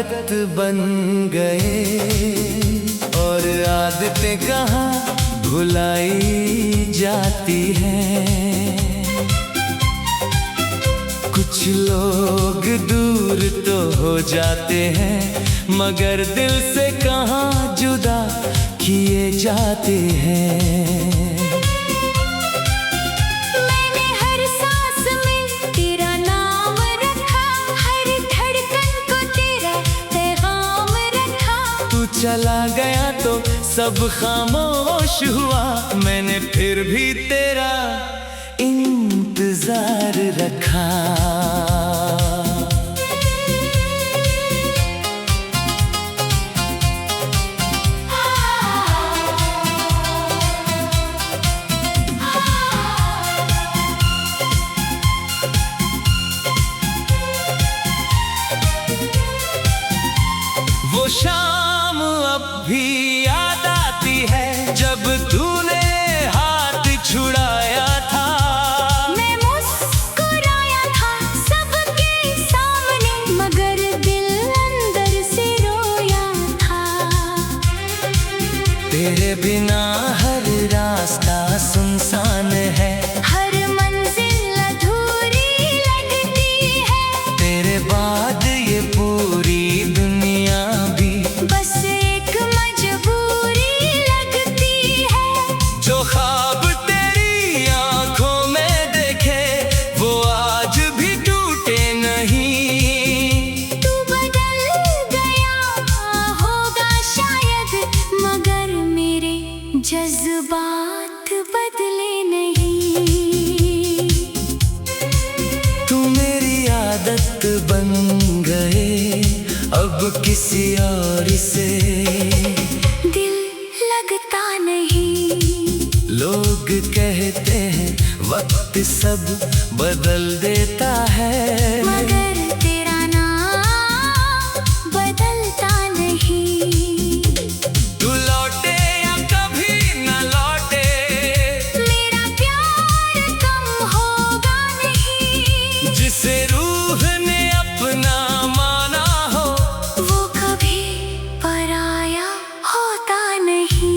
आदत बन गए, और आदतें कहाँ भुलाई जाती हैं। कुछ लोग दूर तो हो जाते हैं, मगर दिल से कहाँ जुदा किए जाते हैं। मैंने हर सांस में तेरा नाम रखा, हर धड़कन को तेरा पैगाम रखा। तू चला गया तो सब खामोश हुआ, मैंने फिर भी तेरा इंतजार रखा। वो शाम अब भी याद आती है, जब तूने हाथ छुड़ाया था। मैं मुस्कुराया था सबके सामने, मगर दिल अंदर से रोया था। तेरे बिना हर रास्ता सुनसान है, हर मंजिल अधूरी लगती है। तेरे बाद ये पूरी दुनिया भी बस एक मजबूरी लगती है। जो ख्वाब तेरी आंखों में देखे, वो आज भी टूटे नहीं। तू बदल गया होगा शायद, मगर मेरे जज्बात बदले नहीं। तू मेरी आदत बन गए, अब किसी और से दिल लगता नहीं। लोग कहते हैं वक्त सब बदल देता है, मगर तेरा नाम बदलता नहीं। तू लौटे या कभी न लौटे, मेरा प्यार कम होगा नहीं। जिसे रूह ने अपना माना हो, वो कभी पराया होता नहीं।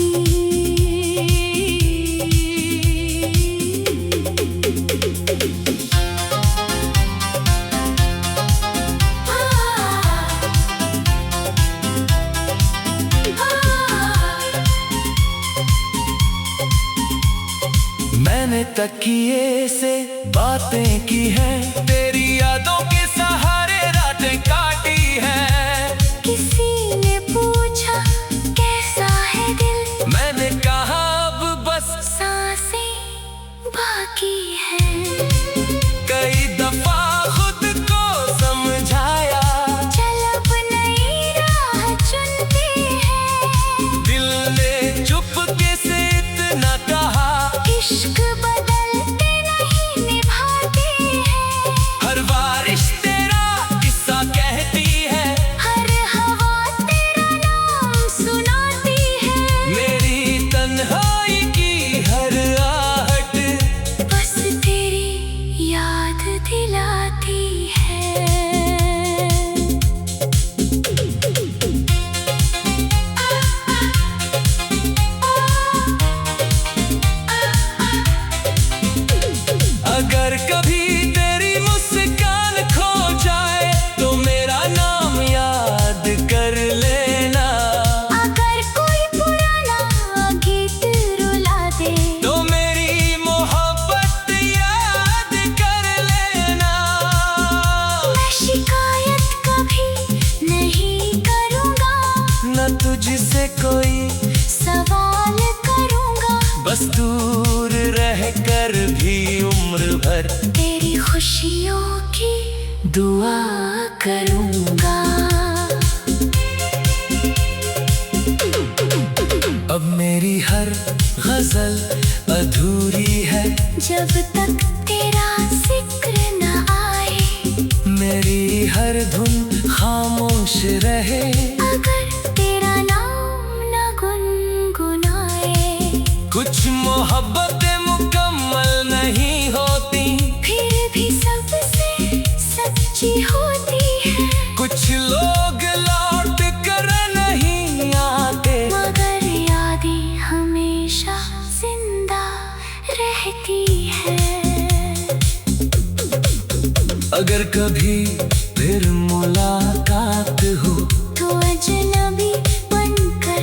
मैंने तकिए से बातें की हैं, तेरी यादों के सहारे रातें काटी हैं। किसी ने पूछा कैसा है दिल, मैंने कहा अब बस सांसें बाकी है। कई दफा खुद को समझाया, चल अब नई राह चुनते हैं। दिल ने चुपके से इतना कहा, इश्क बदलते नहीं निभाते हैं। हर बारिश तेरा किस्सा कहती है, हर हवा तेरा नाम सुनाती है। मेरी तन्हाई की हर आहट बस तेरी याद दिलाती है। अगर कभी तेरी मुस्कान खो जाए, तो मेरा नाम याद कर लेना। अगर कोई पुराना गीत रुला दे, तो मेरी मोहब्बत याद कर लेना। मैं शिकायत कभी नहीं करूँगा, न तुझसे कोई सवाल करूँगा। बस दूर रह कर भी उम्र भर तेरी खुशियों की दुआ करूँगा। अब मेरी हर गजल अधूरी है, जब तक तेरा जिक्र न आए। मेरी हर धुन खामोश रहे, अगर तेरा नाम न गुनगुनाए। कुछ मोहब्बतें मुकम्मल नहीं होती, फिर भी सबसे सच्ची होती है। कुछ लोग रहती है। अगर कभी फिर मुलाकात हो तो अजनबी बनकर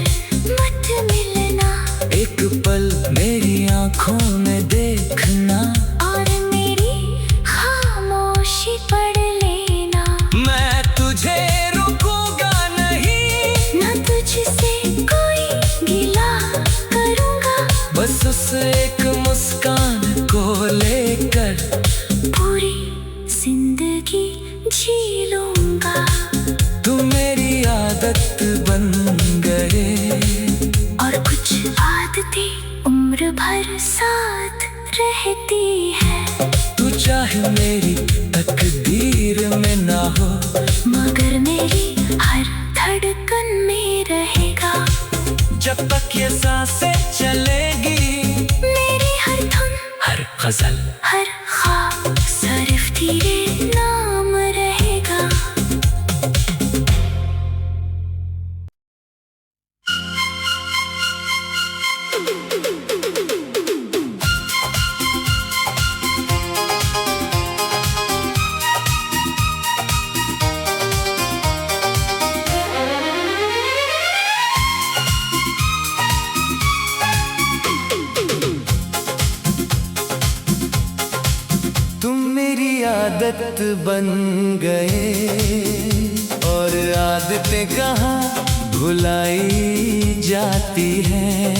मत मिलना, एक पल मेरी आंखों में देखना, और मेरी खामोशी पढ़ लेना। मैं तुझे रोकूंगा नहीं, ना तुझसे कोई गिला करूँगा, बस उस एक मुस्कान को लेकर पूरी जिंदगी जी लूँगा। तू मेरी आदत बन गए, और कुछ आदतें उम्र भर साथ रहती है। तू चाहे मेरी तकदीर में ना हो, मगर मेरी हर धड़कन में रहेगा। जब तक ये सांसें चलेगी, मेरी हर धुन, हर गजल, हर ख्वाब सिर्फ तेरे नाम रहेगा। तुम मेरी आदत बन गए, और आदतें कहाँ भुलाई जाती हैं।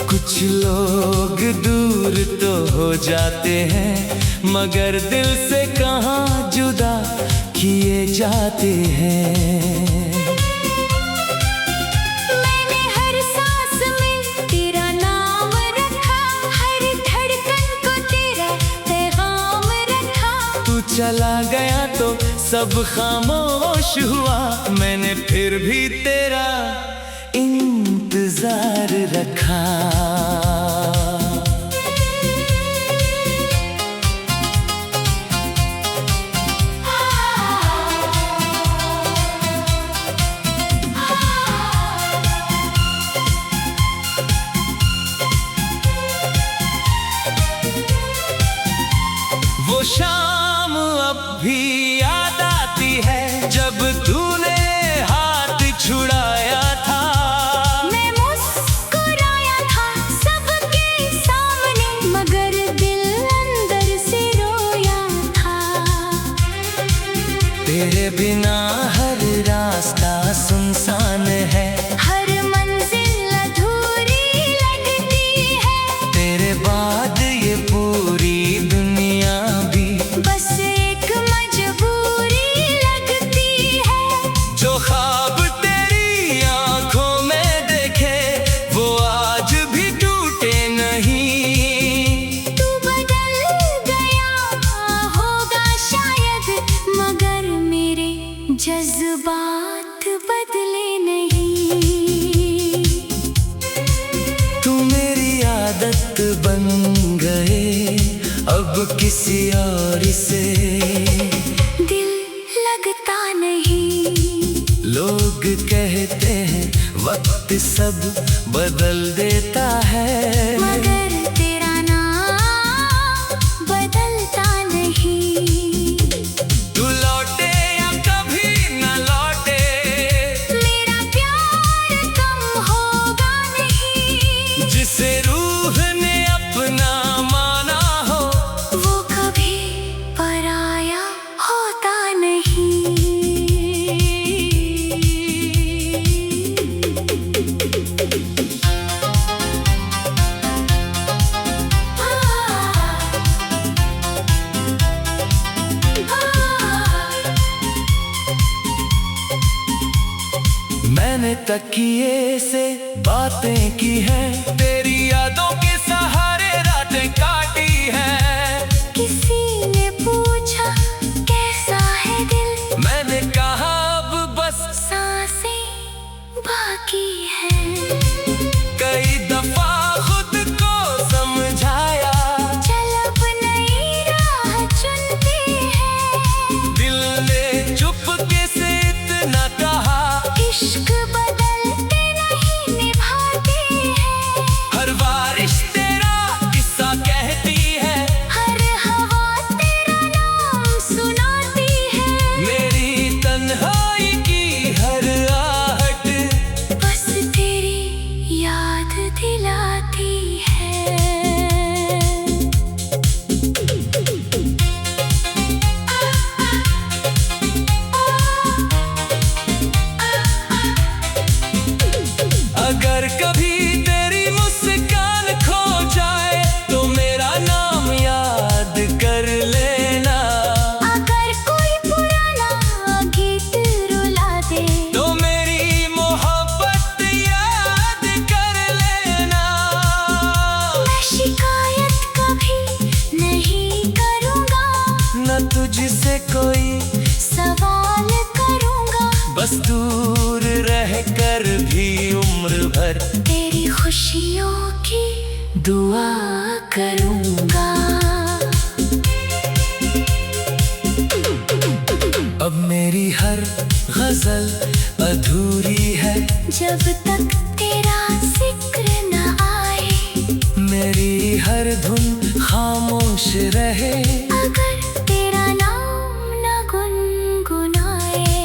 कुछ लोग दूर तो हो जाते हैं, मगर दिल से कहाँ जुदा किए जाते हैं। मैंने हर सांस में तेरा नाम रखा, हर धड़कन को तेरा पैगाम रखा। तू चला गया तो सब खामोश हुआ, मैंने फिर भी तेरा इंतजार रखा। वो शाम अब भी याद आती है, जब तूने हाथ छुड़ाया था। मैं मुस्कुराया था सबके सामने, मगर दिल अंदर से रोया था। तेरे बिना हर रास्ता सुनसान है, हर मंजिल अधूरी लगती है। तेरे बाद ये पूरी दुनिया भी बस एक मजबूरी लगती है। जो ख्वाब तेरी आंखों में देखे, वो आज भी टूटे नहीं। तू बदल गया होगा शायद, मगर मेरे जज्बात बदले नहीं। तू मेरी आदत बन गए, अब किसी और से दिल लगता नहीं। लोग कहते हैं वक्त सब बदल देता है, मगर तेरा नाम बदलता नहीं। तू लौटे या कभी न लौटे, मेरा प्यार कम होगा नहीं। जिसे रूह ने अपना माना हो, वो कभी पराया होता नहीं। मैंने तकिए से बातें की हैं, तेरी यादों के सहारे रातें काटी हैं। किसी ने पूछा कैसा है दिल, मैंने कहा अब बस सांसें बाकी है। कई दफा खुद को समझाया, चल अब नई राह चुनते हैं। दिल ने चुपके से इतना कहा, इश्क बदलते नहीं निभाते हैं। हर बार तेरी खुशियों की दुआ करूंगा। अब मेरी हर गजल अधूरी है जब तक तेरा जिक्र न आए। मेरी हर धुन खामोश रहे अगर तेरा नाम न गुनगुनाए।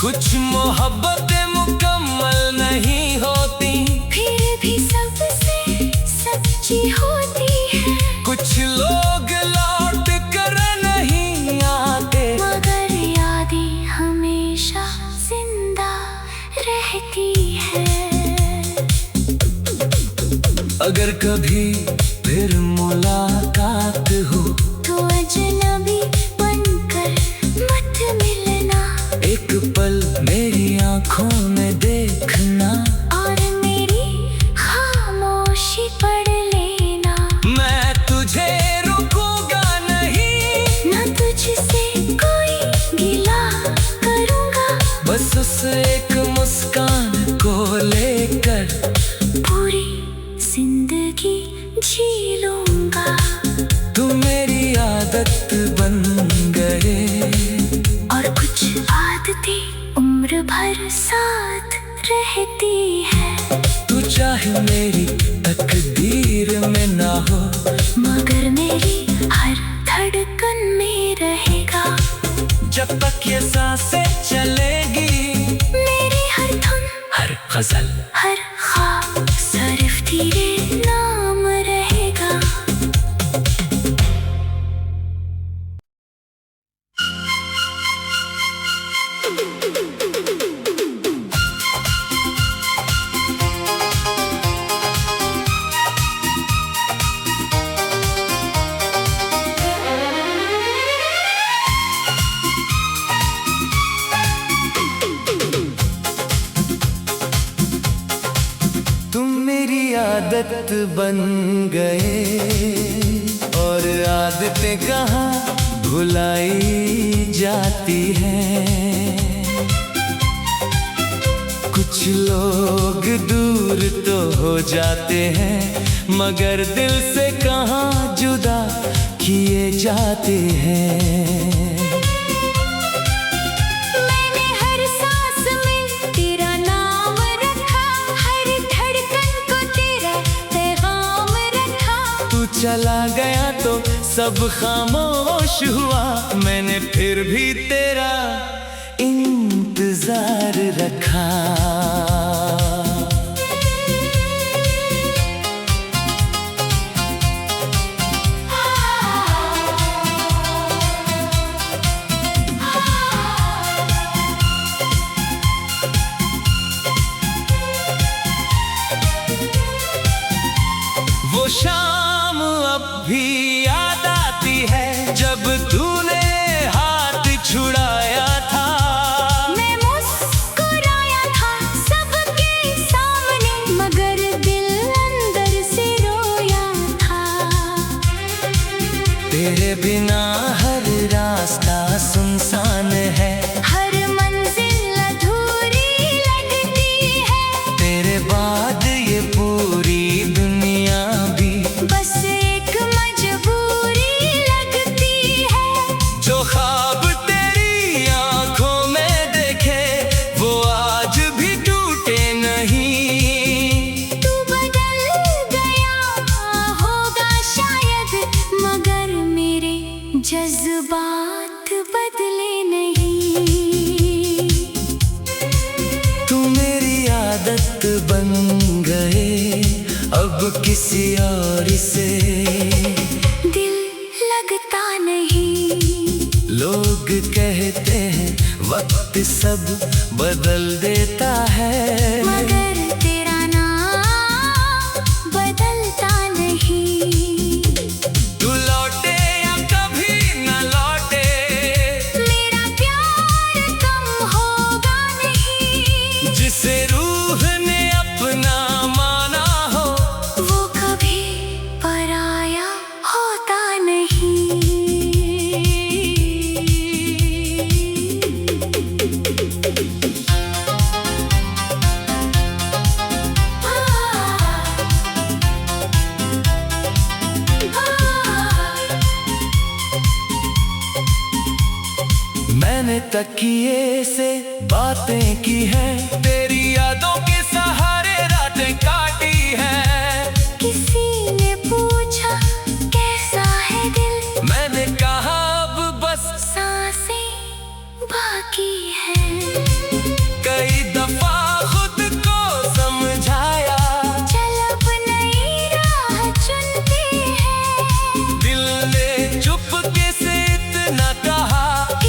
कुछ मोहब्बतें मुकम्मल नहीं होती, फिर भी सबसे सच्ची होती है। कुछ लोग लौट कर नहीं आते, मगर यादें हमेशा जिंदा रहती है। अगर कभी फिर मुलाकात हो तो अजनबी बनकर मत मिलना। एक पल मेरी आंखों में देखना और मेरी खामोशी पढ़ लेना। मैं तुझे रुकूंगा नहीं, न तुझसे कोई गिला करूँगा। बस उस एक मुस्कान को लेकर पूरी जिंदगी जी लूँगा। तू मेरी आदत बन गए और कुछ आदतें उम्र भर साथ रहती है। तू चाहे मेरी तकदीर में ना हो, मगर मेरी हर धड़कन में रहेगा। जब तक ये सांसें चलेगी मेरी हर धुन, हर गजल, हर ख्वाब सिर्फ तेरे नाम रहेगा। तुम मेरी आदत बन गए और आदतें कहाँ भुलाई जाती हैं। कुछ लोग दूर तो हो जाते हैं, मगर दिल से कहाँ जुदा किए जाते हैं। मैंने हर सांस में तेरा नाम रखा, हर धड़कन को तेरा पैगाम रखा। तू चला गया तो सब खामोश हुआ, मैंने फिर भी तेरा इंतजार रखा। वो शाम अब भी याद आती है जब तूने हाथ छुड़ाया था। मैं मुस्कुराया था सबके सामने, मगर दिल अंदर से रोया था। तेरे बिना हर रास्ता सुनसान है, हर मंजिल अधूरी लगती है। तेरे बाद ये पूरी दुनिया भी बस एक मजबूरी लगती है। जो ख्वाब तेरी आंखों में देखे वो आज भी टूटे नहीं। तू बदल गया होगा शायद, मगर मेरे जज्बात बदले नहीं। तू मेरी आदत बन गए, अब किसी और से दिल लगता नहीं। लोग कहते हैं वक्त सब बदल देता है, मगर तेरा नाम बदलता नहीं। तू लौटे या कभी न लौटे, मेरा प्यार कम होगा नहीं। जिसे रूह ने अपना माना हो वो कभी पराया होता नहीं। मैंने तकिए से बातें की हैं, तेरी यादों के सहारे रातें काटी हैं। किसी ने पूछा कैसा है दिल, मैंने कहा अब बस सांसें बाकी हैं। कई दफा खुद को समझाया, चल अब नई राह चुनते हैं। दिल ने चुपके से इतना कहा,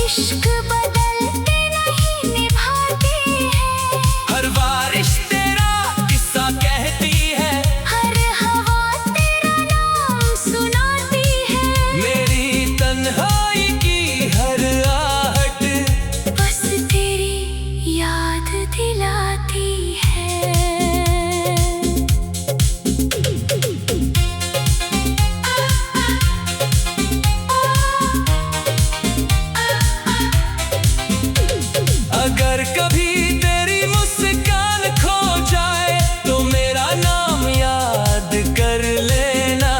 इश्क बदलते नहीं निभाते हैं। हर बारिश तेरा किस्सा कहती है, हर हवा तेरा नाम सुनाती है। मेरी तन्हाई की हर आहट बस तेरी याद दिलाती है। अगर कभी तेरी मुस्कान खो जाए तो मेरा नाम याद कर लेना।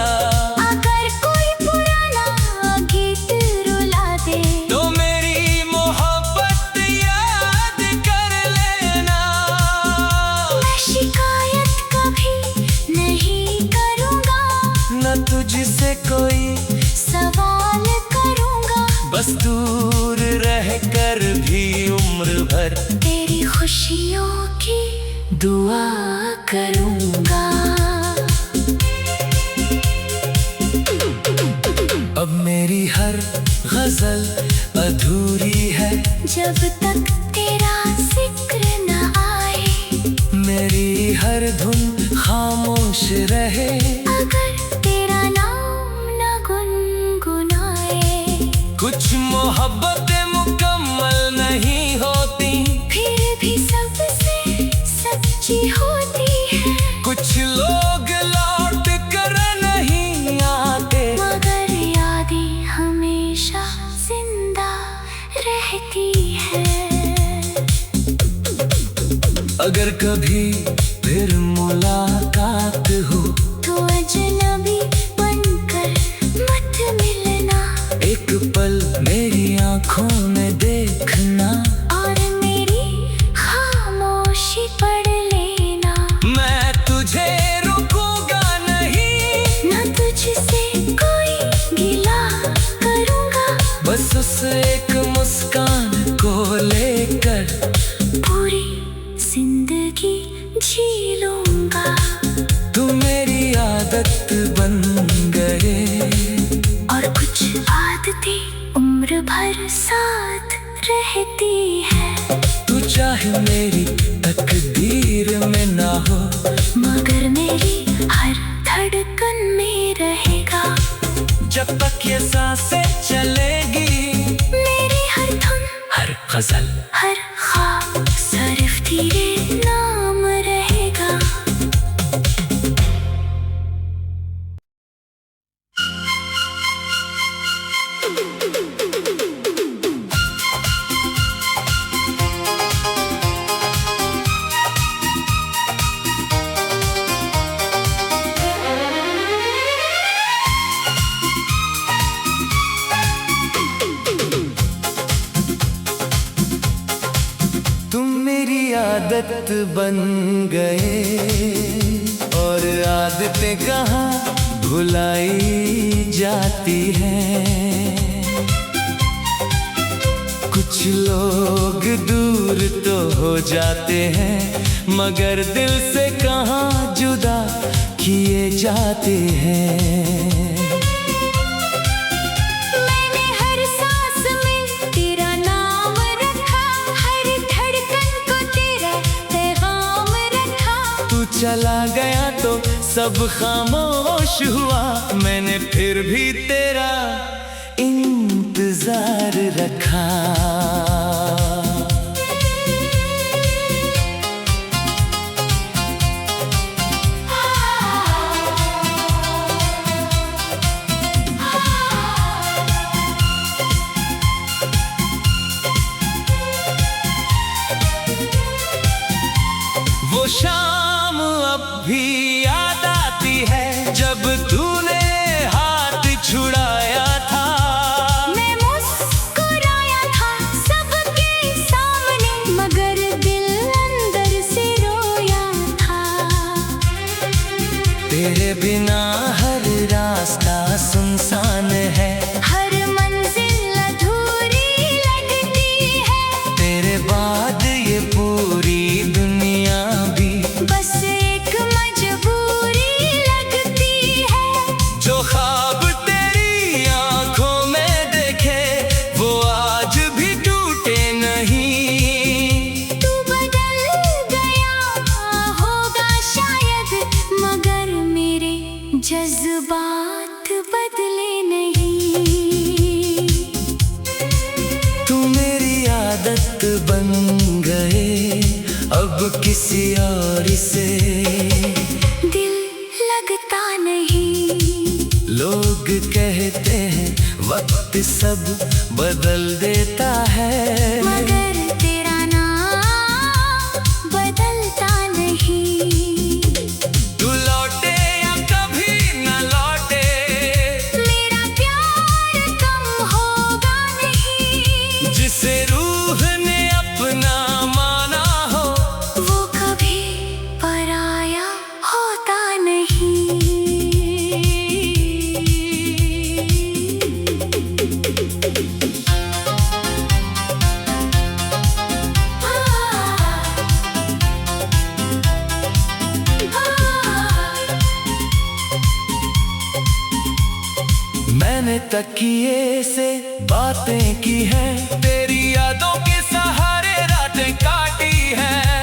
अगर कोई पुराना गीत रुला दे तो मेरी मोहब्बत याद कर लेना। मैं शिकायत कभी नहीं करूँगा, न तुझसे कोई सवाल करूँगा। बस दूर रह कर भी उम्र भर तेरी खुशियों की दुआ करूँगा। अब मेरी हर गजल अधूरी है, जब तक तेरा जिक्र न आए। मेरी हर धुन खामोश रहे। अगर तेरा नाम न गुनगुनाए, कुछ मोहब्बतें मुकम्मल नहीं होती, फिर भी सबसे सच्ची होती है। कुछ लोग लौट कर नहीं आते, मगर यादें हमेशा जिंदा रहती है। अगर कभी फिर मुलाकात हो तो अजनबी बनकर मत मिलना, एक पल मेरी आंखों में देखना। और मेरी खामोशी पढ़ लेना। मैं तुझे रुकूंगा नहीं, न तुझसे कोई गिला करूँगा, बस उस एक मुस्कान को लेकर पूरी जिंदगी जी लूँगा। तू मेरी आदत बन गए, और कुछ आदतें उम्र भर साथ रहती है। तू चाहे मेरी तकदीर में ना हो, मगर मेरी हर धड़कन में रहेगा। जब तक ये सांसें चलेगी, मेरी हर धुन, हर गजल, हर ख्वाब सिर्फ तेरे नाम रहेगा। तुम मेरी आदत बन गए, और आदतें कहाँ भुलाई जाती हैं। कुछ लोग दूर तो हो जाते हैं, मगर दिल से कहाँ जुदा किए जाते हैं। मैंने हर सांस में तेरा नाम रखा, हर धड़कन को तेरा पैगाम रखा। तू चला गया तो सब खामोश हुआ, मैंने फिर भी तेरा इंतजार रखा। वो शाम अब भी याद आती है, जब तूने हाथ छुड़ाया था। मैं मुस्कुराया था, सब तेरे बिना हर रास्ता सुनसान है, हर मंजिल अधूरी लगती है। तेरे बाद ये पूरी दुनिया भी बस एक मजबूरी लगती है। जो ख्वाब तेरी आंखों में देखे वो आज भी टूटे नहीं। तू बदल गया होगा शायद, मगर मेरे जज्बात बदले नहीं। तू मेरी आदत बन गए अब किसी और से दिल लगता नहीं। लोग कहते हैं वक्त सब बदल देता है, मगर तेरा नाम बदलता नहीं। तू लौटे या कभी न लौटे मेरा प्यार कम होगा नहीं। जिसे रूह ने अपना माना हो वो कभी पराया होता नहीं। मैंने तकिए से बातें की हैं, तेरी यादों के सहारे रातें काटी हैं।